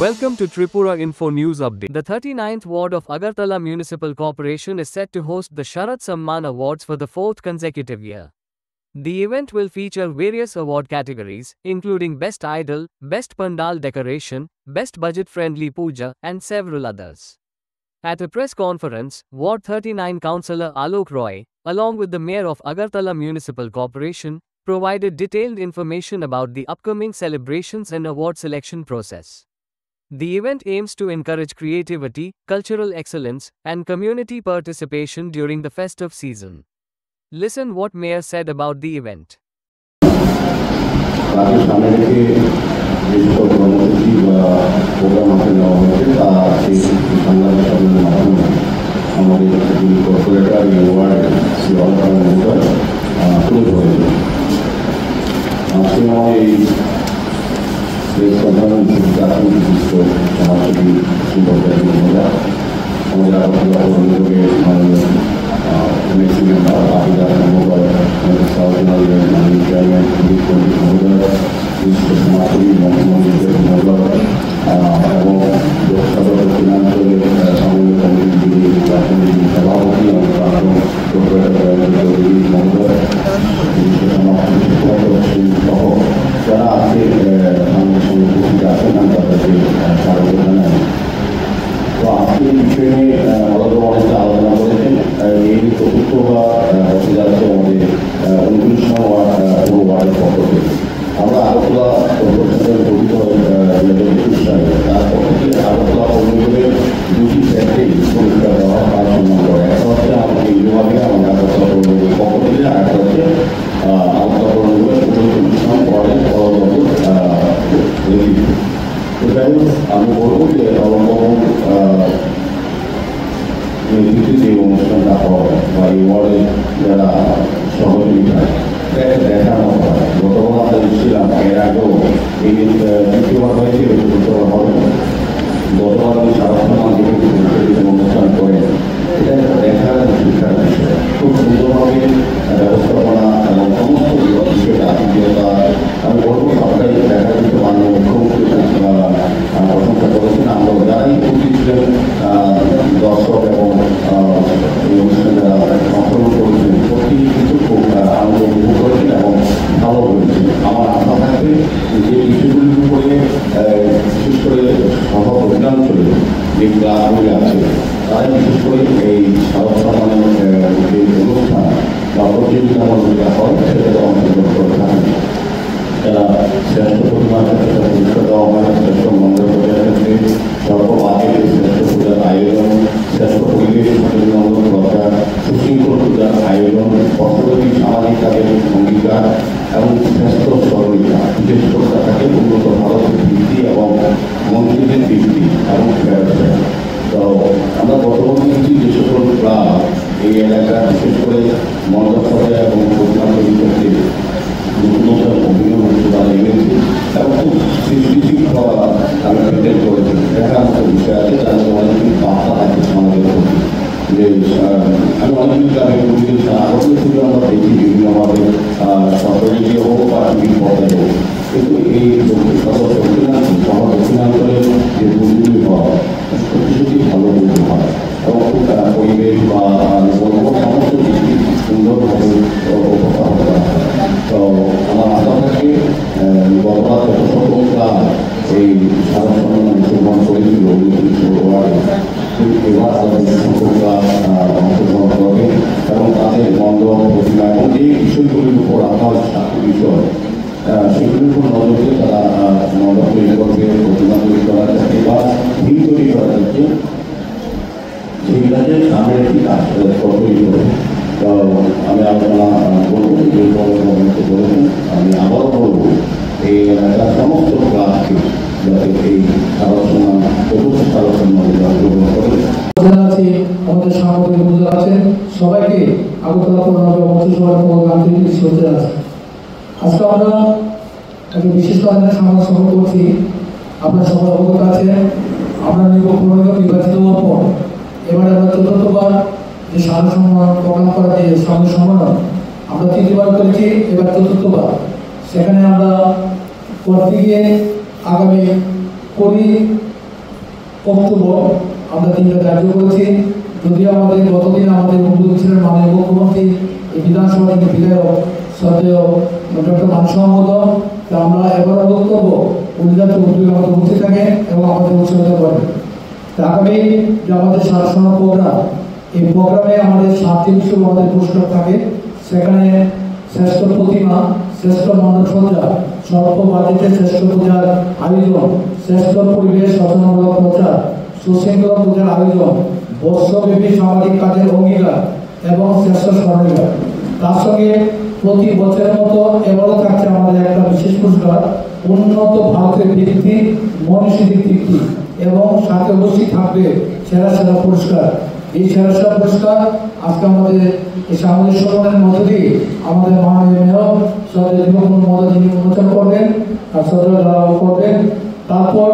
Welcome to Tripura Info News Update. The 39th Ward of Agartala Municipal Corporation is set to host the Sharad Samman Awards for the fourth consecutive year. The event will feature various award categories, including Best Idol, Best Pandal Decoration, Best Budget-Friendly Puja, and several others. At a press conference, Ward 39 Councillor Alok Roy, along with the Mayor of Agartala Municipal Corporation, provided detailed information about the upcoming celebrations and award selection process. The event aims to encourage creativity, cultural excellence, and community participation during the festive season. Listen what Mayor said about the event. সেখানে আমরা প্রত্যেকে আগামী 20 October আমরা 3টা ধার্য করেছি। যদিও আমাদের গতদিন আমাদের উপস্থিত ছিলেন মাননীয় মুখ্যমন্ত্রী, এই বিধানসভা থেকে বিধায়ক শ্রদ্ধেয় ডক্টর মানসম্মত, আমরা এবার বক্তব্য অধিকার চৌধুরী আমাদের উপস্থিত থাকেন এবং আমাদের উৎসাহিত করেন। আগামী যে আমাদের সারসনা প্রোগ্রাম, এই প্রোগ্রামে আমাদের 7 বিষয় আমাদের পুরস্কার থাকে। সেখানে শ্রেষ্ঠ প্রতিমা, শ্রেষ্ঠ মণ্ডপসজ্জা, স্বল্প বাজেটে শ্রেষ্ঠ পূজার আয়োজন, শ্রেষ্ঠ পরিবেশ সচেতনমূলক প্রচার, সুশৃঙ্খল পূজার আয়োজন, বর্ষব্যাপী সামাজিক কাজের অঙ্গীকার এবং শ্রেষ্ঠ স্মরণীয়। তার সঙ্গে প্রতি বছরের মতো এবারও থাকছে আমাদের একটা বিশেষ পুরস্কার, উন্নত ভারতের ভিত্তি মনীষীর ভিত্তি, এবং সাথে অবশ্যই থাকবে সেরা সেরা পুরস্কার। এই সেরা সেরা পুরস্কার আজকে আমাদের এই সামাজিক সম্মেলনের মধ্য দিয়ে আমাদের মাননীয় মেয়র শ্রদ্ধেয় দীপক মহোদয় যিনি উন্মোচন করবেন আর শ্রদ্ধেয় দ্বারাও করবেন। তারপর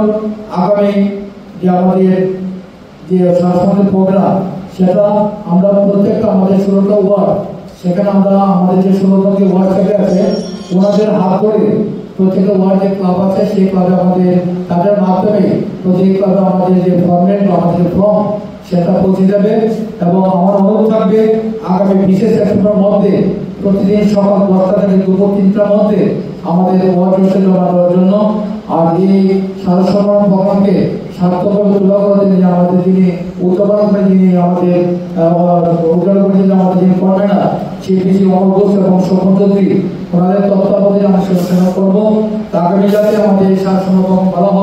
আগামী যে আমাদের যে সাংস্কৃতিক প্রোগ্রাম, সেটা আমরা প্রত্যেকটা আমাদের 16টা ওয়ার্ড, সেখানে আমরা আমাদের যে 16টা ওয়ার্ড থেকে আছে ওনাদের হাত ধরে প্রত্যেকটা ওয়ার্ড যে ক্লাব আছে সেই ক্লাবে আমাদের তাদের মাধ্যমে প্রত্যেক ক্লাবে আমাদের যে ফর্মেট বা আমাদের ফর্ম সেটা পৌঁছে যাবে। এবং আমার অনুরোধ থাকবে আগামী 20 সেপ্টেম্বর মধ্যে প্রতিদিন সকাল 10টা থেকে দুপুর 3টার মধ্যে আমাদের ওয়ার্ড লিস্টে জমা দেওয়ার জন্য। আর এই সারসম্মান প্রোগ্রামকে সার্থকভাবে তুলে করার জন্য আমাদের যিনি উদ্যোগন করে যিনি আমাদের উদ্যোগন করে যিনি আমাদের যিনি কনভেনার সেই বিসি অমর ঘোষ এবং শোভন চৌধুরী, ওনাদের তত্ত্বাবধানে আমরা সেবা করবো। আগামী যাতে আমাদের এই সারসম্মান প্রোগ্রাম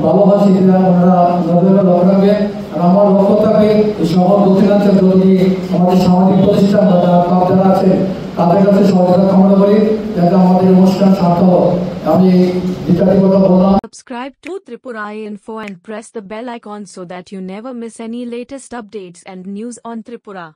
ভালো হয় সেটা ওনারা নজরে লক্ষ্য রাখবে। আর আমার লক্ষ্য থাকে এই শহর দক্ষিণাঞ্চল যদি আমাদের সামাজিক প্রতিষ্ঠান বা যারা আছে তাদের কাছে সহযোগিতা কামনা করি যাতে আমাদের অনুষ্ঠান সার্থক হয়। আমি যেটাটি কথা বললাম। Subscribe to Tripura Info and press the bell icon so that you never miss any latest updates and news on Tripura.